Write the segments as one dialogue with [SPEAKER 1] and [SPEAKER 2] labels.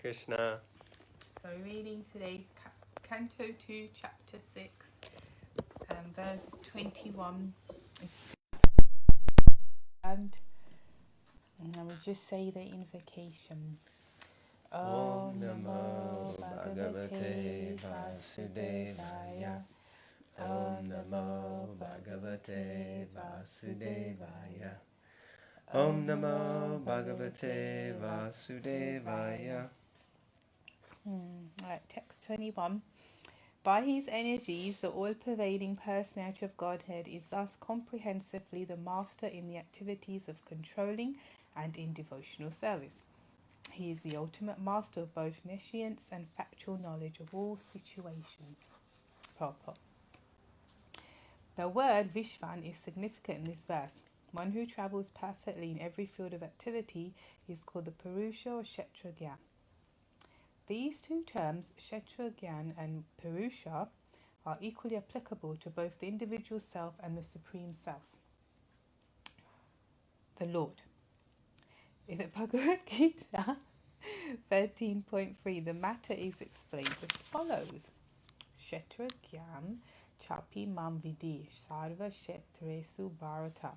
[SPEAKER 1] Krishna.
[SPEAKER 2] So reading today, Canto 2, Chapter 6, verse 21. And I will just say the invocation. Om Namo Bhagavate Vasudevaya. Om Namo Bhagavate Vasudevaya.
[SPEAKER 1] Om Namo Bhagavate Vasudevaya.
[SPEAKER 2] Right, text 21. By his energies, the all-pervading personality of Godhead is thus comprehensively the master in the activities of controlling and in devotional service. He is the ultimate master of both nescience and factual knowledge of all situations. Purport. The word Vishvan is significant in this verse. One who travels perfectly in every field of activity is called the Purusha or Kshetra Gyan. These two terms, Kshetra Gyan and Purusha, are equally applicable to both the individual self and the Supreme Self, the Lord. In the Bhagavad Gita 13.3, the matter is explained as follows. Kshetra Gyan chapi mam vidi sarva kshetresu bharata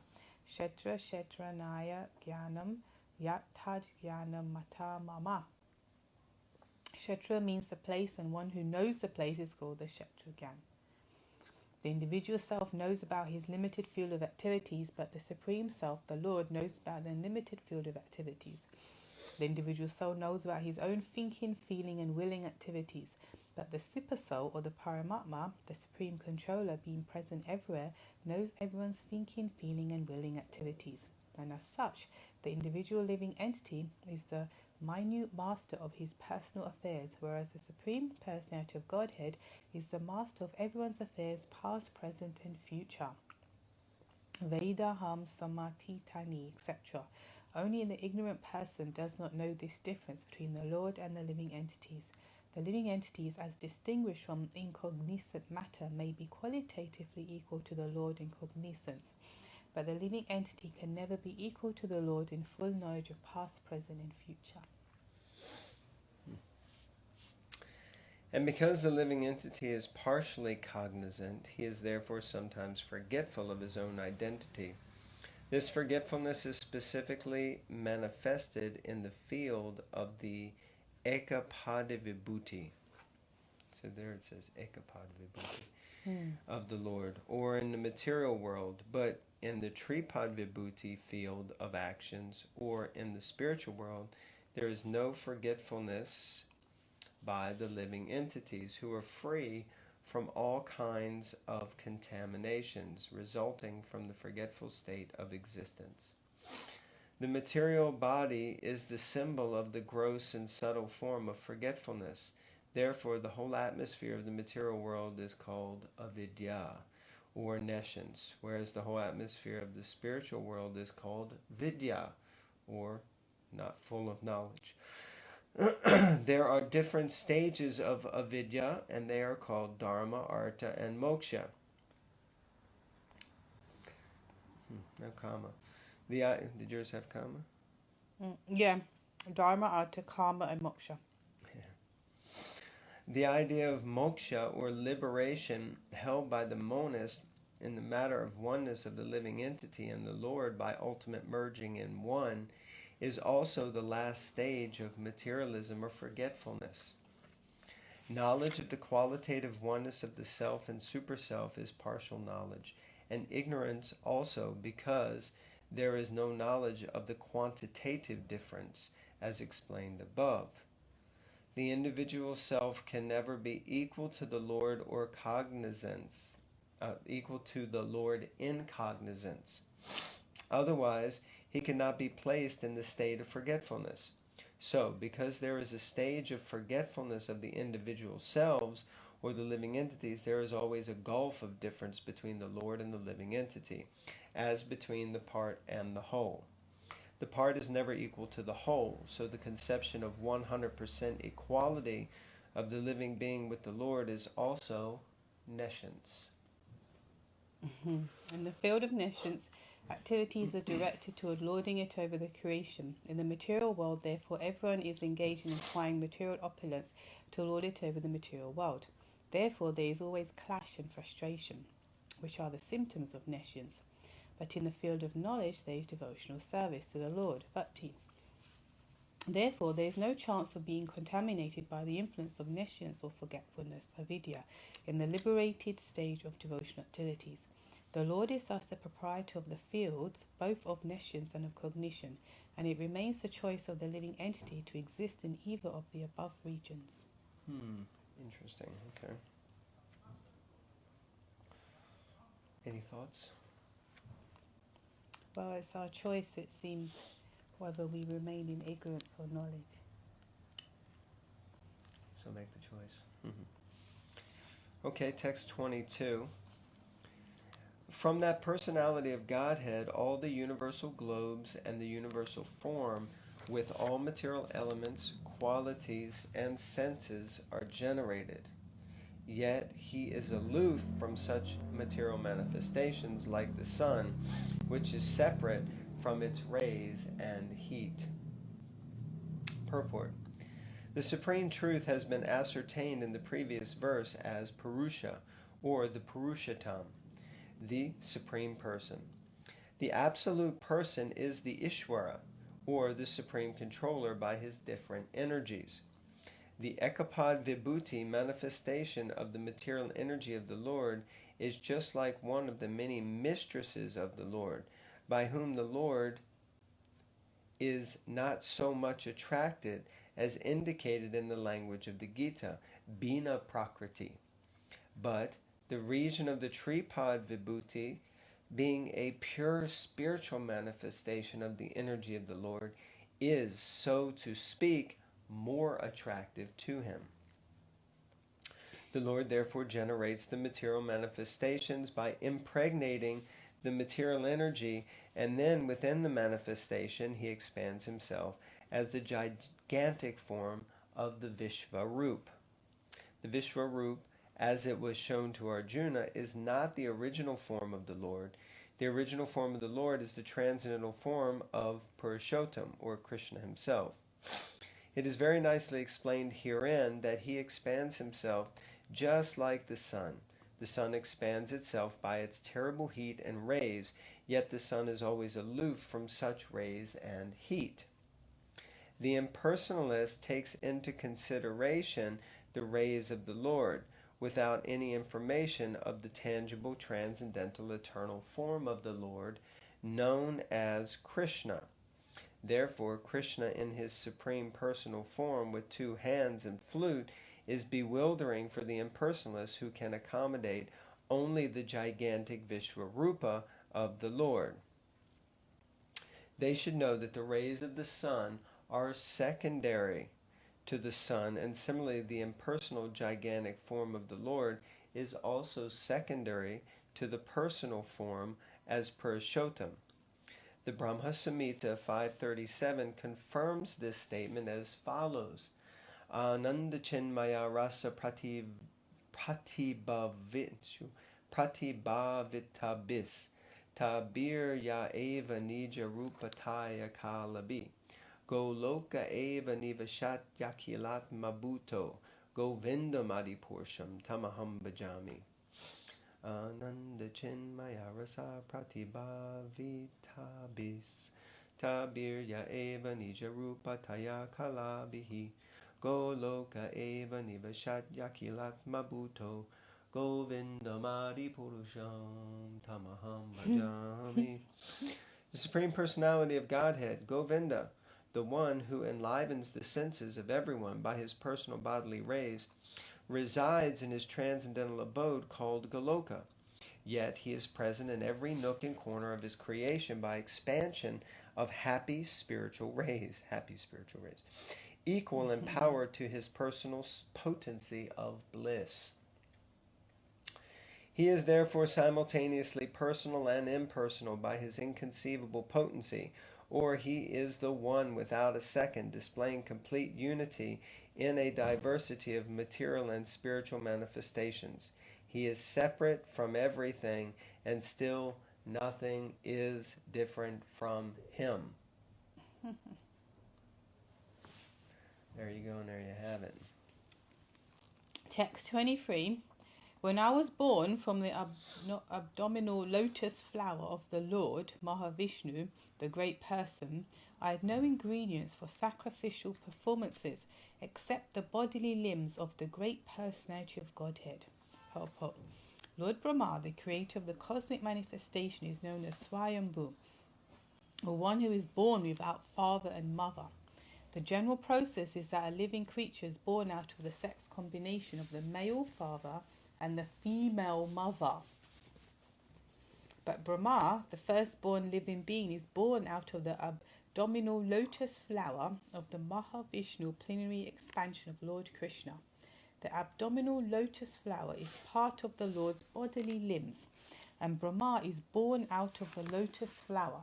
[SPEAKER 2] kshetra kshetranaya gyanam yathaj gyanam mata mama. Kshetra means the place, and one who knows the place is called the Kshetra Gyan. The individual self knows about his limited field of activities, but the Supreme Self, the Lord, knows about the unlimited field of activities. The individual soul knows about his own thinking, feeling and willing activities, but the Super Soul, or the Paramatma, the Supreme Controller, being present everywhere, knows everyone's thinking, feeling and willing activities. And as such, the individual living entity is the minute master of his personal affairs, whereas the Supreme Personality of Godhead is the master of everyone's affairs, past, present and future. Vedaham samatitani, etc. Only the ignorant person does not know this difference between the Lord and the living entities. The living entities, as distinguished from incognizant matter, may be qualitatively equal to the Lord in cognizance, but the living entity can never be equal to the Lord in full knowledge of past, present and future.
[SPEAKER 1] And because the living entity is partially cognizant, he is therefore sometimes forgetful of his own identity. This forgetfulness is specifically manifested in the field of the Ekapada Vibhuti. So there it says Ekapada Vibhuti of the Lord, or in the material world, but in the Tripad Vibhuti field of actions, or in the spiritual world, there is no forgetfulness by the living entities, who are free from all kinds of contaminations resulting from the forgetful state of existence. The material body is the symbol of the gross and subtle form of forgetfulness. Therefore, the whole atmosphere of the material world is called avidya, or nescience, whereas the whole atmosphere of the spiritual world is called vidya, or not full of knowledge. There are different stages of avidya, and they are called dharma, artha, and moksha. No comma. Did yours have comma?
[SPEAKER 2] Yeah, dharma, artha, karma and moksha.
[SPEAKER 1] Yeah. The idea of moksha, or liberation, held by the monist in the matter of oneness of the living entity and the Lord by ultimate merging in one, is also the last stage of materialism or forgetfulness. Knowledge of the qualitative oneness of the self and super-self is partial knowledge, and ignorance also, because there is no knowledge of the quantitative difference, as explained above. The individual self can never be equal to the Lord or cognizance, equal to the Lord in cognizance. Otherwise, he cannot be placed in the state of forgetfulness. So, because there is a stage of forgetfulness of the individual selves, or the living entities, there is always a gulf of difference between the Lord and the living entity, as between the part and the whole. The part is never equal to the whole, so the conception of 100% equality of the living being with the Lord is also nescience.
[SPEAKER 2] In the field of nescience, Activities are directed toward lording it over the creation. In the material world, therefore, everyone is engaged in acquiring material opulence to lord it over the material world. Therefore, there is always clash and frustration, which are the symptoms of nescience. But in the field of knowledge, there is devotional service to the Lord, bhakti. Therefore, there is no chance of being contaminated by the influence of nescience or forgetfulness, avidya, in the liberated stage of devotional activities. The Lord is thus the proprietor of the fields, both of nescience and of cognition, and it remains the choice of the living entity to exist in either of the above regions.
[SPEAKER 1] Interesting. Okay. Any thoughts?
[SPEAKER 2] Well, it's our choice, it seems, whether we remain in ignorance or knowledge.
[SPEAKER 1] So make the choice. Okay, text 22. From that personality of Godhead, all the universal globes and the universal form, with all material elements, qualities, and senses, are generated. Yet he is aloof from such material manifestations like the sun, which is separate from its rays and heat. Purport. The supreme truth has been ascertained in the previous verse as Purusha, or the Purushatam, the Supreme Person. The Absolute Person is the Ishvara, or the Supreme Controller by his different energies. The Ekapad Vibhuti manifestation of the material energy of the Lord is just like one of the many mistresses of the Lord, by whom the Lord is not so much attracted as indicated in the language of the Gita, Bina Prakriti. But the region of the Tripad Vibhuti, being a pure spiritual manifestation of the energy of the Lord, is, so to speak, more attractive to him. The Lord therefore generates the material manifestations by impregnating the material energy, and then within the manifestation he expands himself as the gigantic form of the Vishvarup. The Vishvarup, as it was shown to Arjuna, is not the original form of the Lord. The original form of the Lord is the transcendental form of Purushottam, or Krishna himself. It is very nicely explained herein that he expands himself just like the sun. The sun expands itself by its terrible heat and rays, yet the sun is always aloof from such rays and heat. The impersonalist takes into consideration the rays of the Lord, without any information of the tangible, transcendental, eternal form of the Lord, known as Krishna. Therefore, Krishna in his supreme personal form with two hands and flute is bewildering for the impersonalists who can accommodate only the gigantic Vishvarupa of the Lord. They should know that the rays of the sun are secondary to the sun, and similarly the impersonal gigantic form of the Lord is also secondary to the personal form as Purushottam. The Brahma Samhita 537 confirms this statement as follows: Ananda Chinmaya Rasa Pratibhavitabis Tabir Ya Eva Nija Rupataya Kalabi Goloka Eva Nivashat Yakilat Mabuto Govinda Madipursham Tamaham Bhajami. Ananda Chinmaya Rasa Pratibhavitabis Tabir Ya Eva Nija Rupataya Kalabihi Goloka Eva Nivashat Yakilat Mabuto Govinda Madipursham Tamaham Bhajami. The Supreme Personality of Godhead, Govinda, the one who enlivens the senses of everyone by his personal bodily rays, resides in his transcendental abode called Goloka. Yet he is present in every nook and corner of his creation by expansion of happy spiritual rays, equal in power to his personal potency of bliss. He is therefore simultaneously personal and impersonal by his inconceivable potency, or he is the one without a second, displaying complete unity in a diversity of material and spiritual manifestations. He is separate from everything and still Nothing is different from him. There you go, and there you have it.
[SPEAKER 2] Text 23. When I was born from the abdominal lotus flower of the Lord, Mahavishnu, the great person, I had no ingredients for sacrificial performances except the bodily limbs of the great personality of Godhead. Purport. Lord Brahma, the creator of the cosmic manifestation, is known as Swayambhu, or one who is born without father and mother. The general process is that a living creature is born out of the sex combination of the male father and the female mother. But Brahma, the firstborn living being, is born out of the abdominal lotus flower of the Mahavishnu plenary expansion of Lord Krishna. The abdominal lotus flower is part of the Lord's bodily limbs, and Brahma is born out of the lotus flower.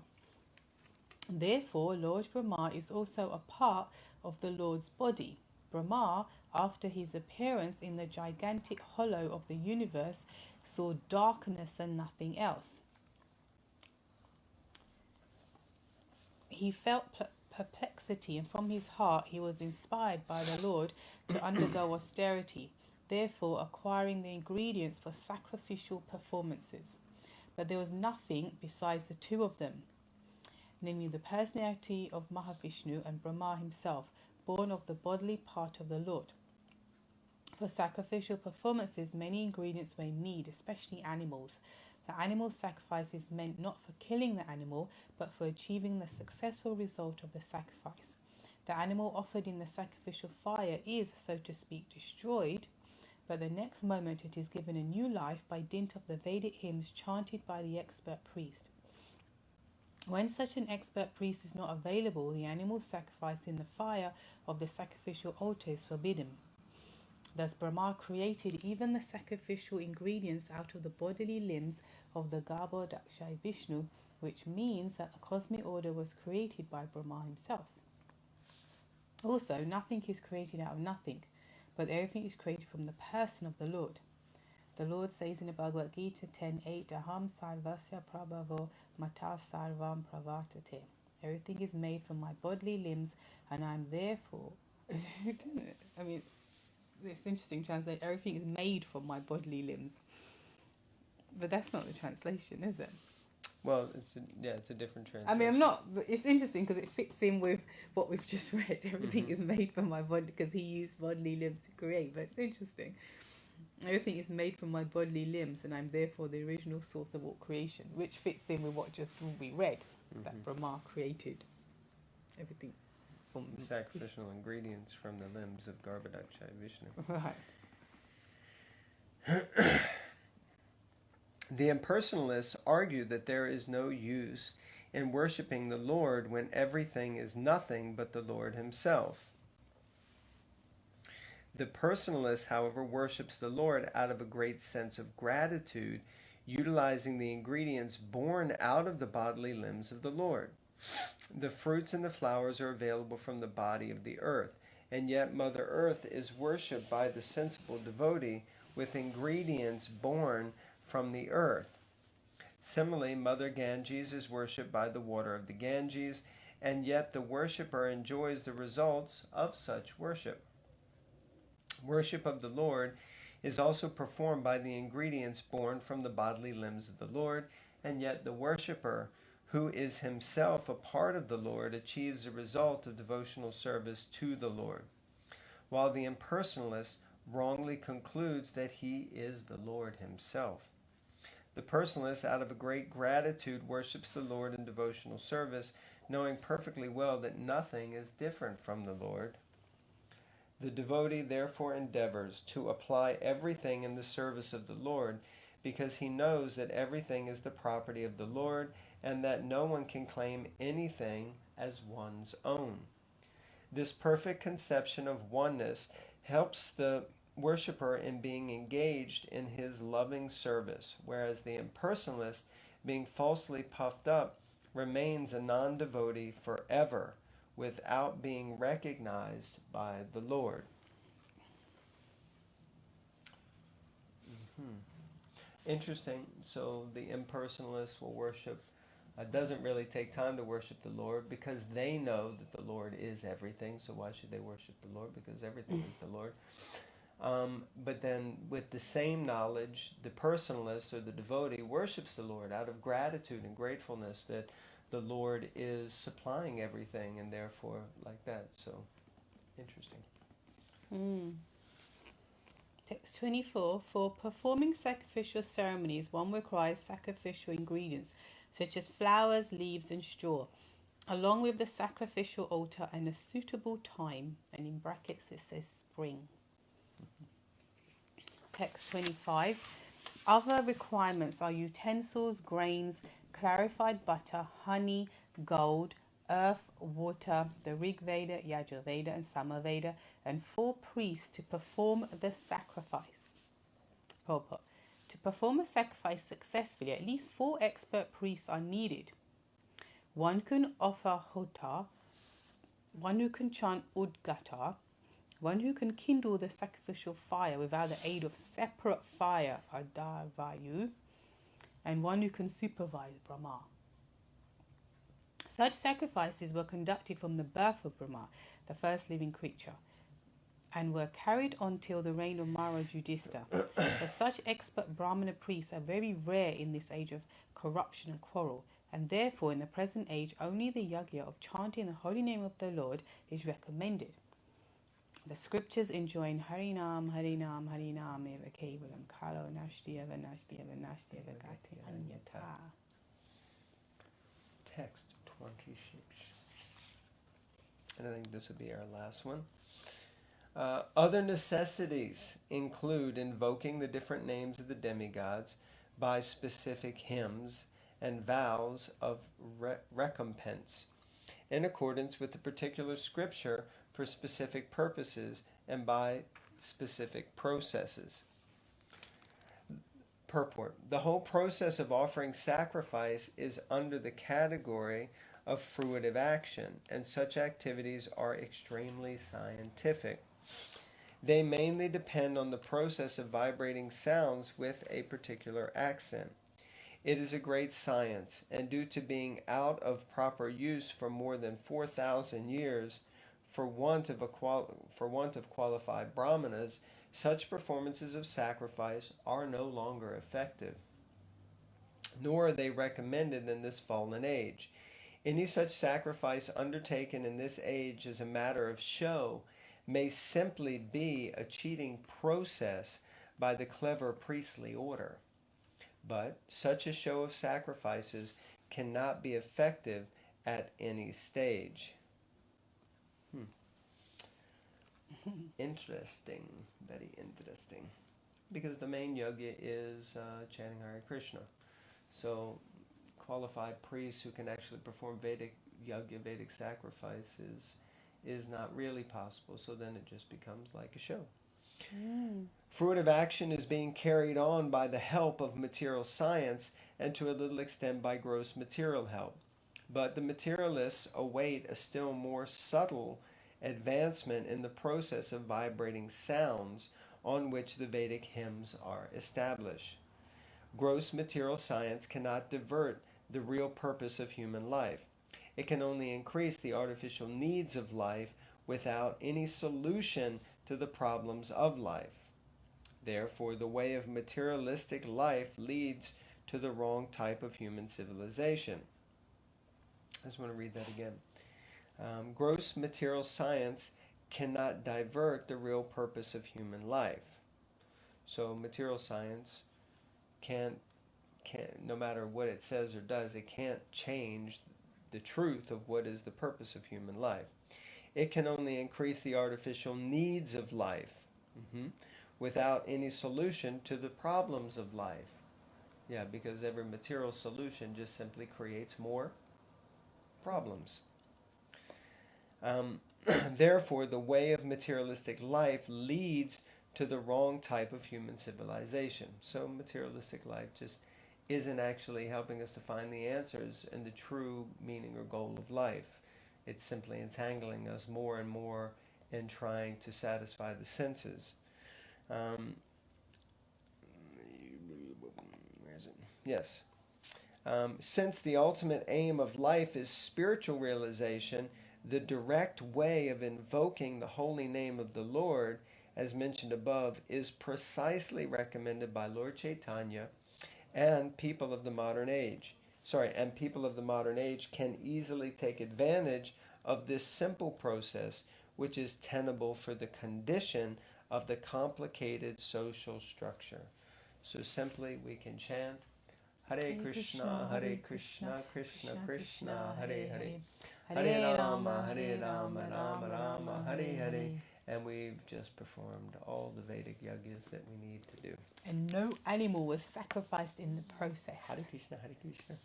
[SPEAKER 2] Therefore, Lord Brahma is also a part of the Lord's body. Brahma, after his appearance in the gigantic hollow of the universe, saw darkness and nothing else. He felt perplexity, and from his heart he was inspired by the Lord to undergo austerity, therefore acquiring the ingredients for sacrificial performances. But there was nothing besides the two of them, namely the personality of Mahavishnu and Brahma himself, born of the bodily part of the Lord. For sacrificial performances, many ingredients were in need, especially animals. The animal sacrifice is meant not for killing the animal, but for achieving the successful result of the sacrifice. The animal offered in the sacrificial fire is, so to speak, destroyed, but the next moment it is given a new life by dint of the Vedic hymns chanted by the expert priest. When such an expert priest is not available, the animal sacrificed in the fire of the sacrificial altar is forbidden. Thus Brahma created even the sacrificial ingredients out of the bodily limbs of the Garbhodakshai Vishnu, which means that the cosmic order was created by Brahma himself. Also, nothing is created out of nothing, but everything is created from the person of the Lord. The Lord says in the Bhagavad Gita 10:8, Aham sarvasya prabhavo mata sarvam pravartate. Everything is made from my bodily limbs, and I am therefore... I mean, it's interesting to translate, everything is made from my bodily limbs. But that's not the translation, is it?
[SPEAKER 1] Well, it's a different translation.
[SPEAKER 2] I mean, it's interesting because it fits in with what we've just read. Everything is made from my body, because he used bodily limbs to create. But it's interesting. Everything is made from my bodily limbs, and I'm therefore the original source of all creation, which fits in with what just we read, that Brahma created everything from
[SPEAKER 1] sacrificial ingredients from the limbs of Garbhodakshai Vishnu.
[SPEAKER 2] Right.
[SPEAKER 1] The impersonalists argue that there is no use in worshipping the Lord when everything is nothing but the Lord himself. The personalist, however, worships the Lord out of a great sense of gratitude, utilizing the ingredients born out of the bodily limbs of the Lord. The fruits and the flowers are available from the body of the earth, and yet Mother Earth is worshipped by the sensible devotee with ingredients born from the earth. Similarly, Mother Ganges is worshipped by the water of the Ganges, and yet the worshipper enjoys the results of such worship. Worship of the Lord is also performed by the ingredients born from the bodily limbs of the Lord, and yet the worshipper, who is himself a part of the Lord, achieves the result of devotional service to the Lord, while the impersonalist wrongly concludes that he is the Lord himself. The personalist, out of a great gratitude, worships the Lord in devotional service, knowing perfectly well that nothing is different from the Lord. The devotee therefore endeavors to apply everything in the service of the Lord, because he knows that everything is the property of the Lord, and that no one can claim anything as one's own. This perfect conception of oneness helps the worshipper in being engaged in his loving service, whereas the impersonalist, being falsely puffed up, remains a non-devotee forever without being recognized by the Lord. Interesting. So the impersonalists will worship, doesn't really take time to worship the Lord because they know that the Lord is everything. So why should they worship the Lord? Because everything is the Lord. But then with the same knowledge, the personalist or the devotee worships the Lord out of gratitude and gratefulness that the Lord is supplying everything, and therefore like that. So, interesting.
[SPEAKER 2] Text 24. For performing sacrificial ceremonies, one requires sacrificial ingredients such as flowers, leaves, and straw, along with the sacrificial altar and a suitable time. And in brackets it says spring. Text 25. Other requirements are utensils, grains, clarified butter, honey, gold, earth, water, the Rig Veda, Yajur Veda, and Sama Veda, and 4 priests to perform the sacrifice. Purport. To perform a sacrifice successfully, at least 4 expert priests are needed. One can offer hota, one who can chant udgata, one who can kindle the sacrificial fire without the aid of separate fire, adavayu, and one who can supervise Brahma. Such sacrifices were conducted from the birth of Brahma, the first living creature, and were carried on till the reign of Maharaj Yudhishthira. But such expert Brahmana priests are very rare in this age of corruption and quarrel, and therefore in the present age only the yagya of chanting the holy name of the Lord is recommended. The scriptures enjoin Harinam, Harinam, Harinam eva kevalam kalo nashtiyava nashtiyava nashtiyava gati anyata.
[SPEAKER 1] Text 26. And I think this would be our last one. Other necessities include invoking the different names of the demigods by specific hymns and vows of recompense in accordance with the particular scripture for specific purposes and by specific processes. Purport. The whole process of offering sacrifice is under the category of fruitive action, and such activities are extremely scientific. They mainly depend on the process of vibrating sounds with a particular accent. It is a great science, and due to being out of proper use for more than 4,000 years, for want of qualified brahmanas, such performances of sacrifice are no longer effective, nor are they recommended in this fallen age. Any such sacrifice undertaken in this age as a matter of show may simply be a cheating process by the clever priestly order. But such a show of sacrifices cannot be effective at any stage. Interesting, very interesting. Because the main yogya is chanting Hare Krishna. So qualified priests who can actually perform Vedic yogya, Vedic sacrifices is not really possible. So then it just becomes like a show. Fruitive action is being carried on by the help of material science and to a little extent by gross material help. But the materialists await a still more subtle advancement in the process of vibrating sounds on which the Vedic hymns are established. Gross material science cannot divert the real purpose of human life. It can only increase the artificial needs of life without any solution to the problems of life. Therefore, the way of materialistic life leads to the wrong type of human civilization. I just want to read that again. Gross material science cannot divert the real purpose of human life. So material science can't, no matter what it says or does, it can't change the truth of what is the purpose of human life. It can only increase the artificial needs of life without any solution to the problems of life. Yeah, because every material solution just simply creates more problems. Therefore, the way of materialistic life leads to the wrong type of human civilization. So materialistic life just isn't actually helping us to find the answers and the true meaning or goal of life. It's simply entangling us more and more in trying to satisfy the senses. Yes. Since the ultimate aim of life is spiritual realization, the direct way of invoking the holy name of the Lord, as mentioned above, is precisely recommended by Lord Chaitanya and people of the modern age. And people of the modern age can easily take advantage of this simple process, which is tenable for the condition of the complicated social structure. So simply we can chant Hare Krishna, Hare Krishna, Krishna Krishna, Hare Hare, Hare Rama, Rama Rama, Hare Hare. And we've just performed all the Vedic yajnas that we need to do.
[SPEAKER 2] And no animal was sacrificed in the process.
[SPEAKER 1] Hare Krishna, Hare Krishna.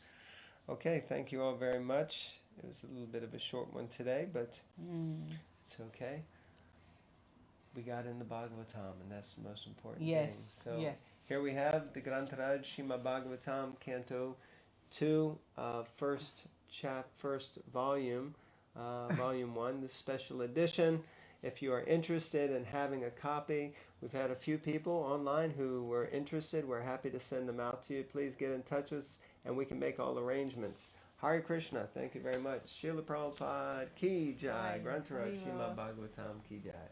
[SPEAKER 1] Okay, thank you all very much. It was a little bit of a short one today, but it's okay. We got in the Bhagavatam, and that's the most important thing. So here we have the Grantaraj Srimad Bhagavatam, Canto 2, first volume, volume 1, the special edition. If you are interested in having a copy, we've had a few people online who were interested. We're happy to send them out to you. Please get in touch with us, and we can make all arrangements. Hare Krishna, thank you very much. Srila Prabhupada ki jai, Grantaraj Srimad Bhagavatam ki jai.